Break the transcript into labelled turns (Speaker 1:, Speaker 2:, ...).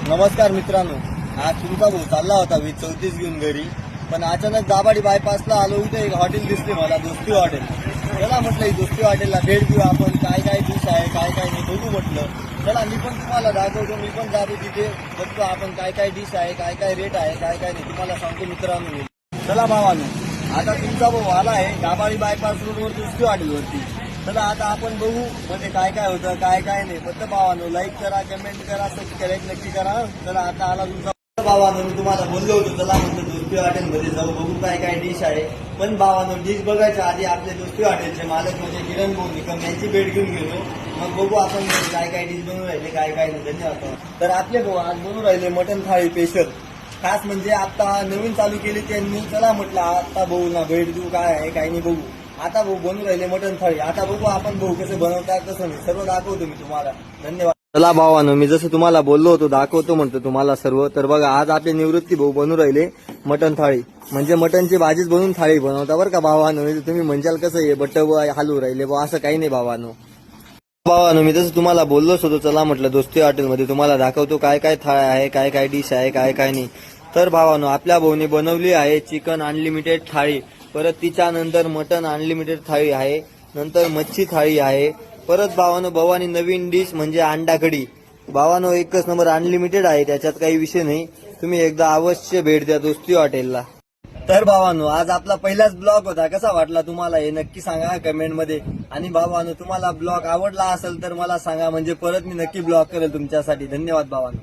Speaker 1: नमस्कार मित्रांनो, आज तुमचा भाऊ चालला होता 34 घेऊन घरी, पण अचानक दाभाडी बायपासला आलो. इथे एक हॉटेल दिसली मला, दोस्ती हॉटेल. चला म्हटलं ही दोस्ती हॉटेलला भेट देऊ आपण. काय काय डिश आहे, काय काय नाही बघू म्हटलं. चला मी पण तुम्हाला दाखवतो, मी पण जातो तिथे, बघतो आपण काय काय डिश आहे, काय काय रेट आहे, काय काय नाही तुम्हाला सांगतो मित्रांनो. चला भावानो, आता तुमचा भाऊ आला आहे दाभाडी बायपास रोडवर दोस्ती हॉटेलवरती. चला आता आपण बघू म्हणजे काय काय होतं, काय काय नाही. फक्त भावानो लाईक करा, कमेंट करा, सबस्क्राईब नक्की करा. चला आता आला तुमचा भावानो, मी तुम्हाला बोललो होतो चला म्हटलं दोस्ती हॉटेलमध्ये जाऊ, बघू काय काय डिश आहे. पण भावानो डिश बघायच्या आधी आपले दोस्ती हॉटेलचे मालक म्हणजे किरण भाऊ निकम यांची भेट घेऊन गेलो. मग बघू आपण काय काय डिश बनवून राहिले, काय काय नाही. धन्यवाद. तर आपले भाऊ आज बनवून राहिले मटन थाळी स्पेशल, खास म्हणजे आता नवीन चालू केली त्यांनी. चला म्हटलं आता भाऊ ना भेट देऊ, काय आहे काय नाही बघू. आता भाऊ बनवून राहिले मटन थाळी. आता बघू आपण भाऊ कसं बनवतात कसं नाही, सर्व दाखवतो मी तुम्हाला. धन्यवाद. चला भावानो, मी जसं तुम्हाला बोललो होतो दाखवतो म्हणतो तुम्हाला सर्व. तर बघा आज आपले निवृत्ती भाऊ बनवून राहिले मटन थाळी, म्हणजे मटनची भाजीच बनवून थाळी बनवता बरं का भावानो. तुम्ही म्हणशाल कसं आहे बटव हलवू राहिले बा, असं काही नाही भावानो. भावानो मी जसं तुम्हाला बोललोच होतो चला म्हटलं दोस्ती हॉटेलमध्ये तुम्हाला दाखवतो काय काय थाळी आहे, काय काय डिश आहे, काय काय नाही. तर भावानो आपल्या भाऊने बनवली आहे चिकन अनलिमिटेड थाळी, परत तिच्यानंतर मटन अनलिमिटेड थाळी आहे, नंतर मच्छी थाळी आहे. परत भावानो भावानी नवीन डिश म्हणजे अंडा कढी. भावानो एकच नंबर अनलिमिटेड आहे, त्याच्यात काही विषय नाही. तुम्ही एकदा अवश्य भेट द्या दोस्ती हॉटेलला. तर भावानो आज आपला पहिलाच ब्लॉग होता, कसा वाटला तुम्हाला हे नक्की सांगा कमेंट मध्ये. आणि भावानो तुम्हाला ब्लॉग आवडला असेल तर मला सांगा, म्हणजे परत मी नक्की ब्लॉग करेल तुमच्यासाठी. धन्यवाद भावानो.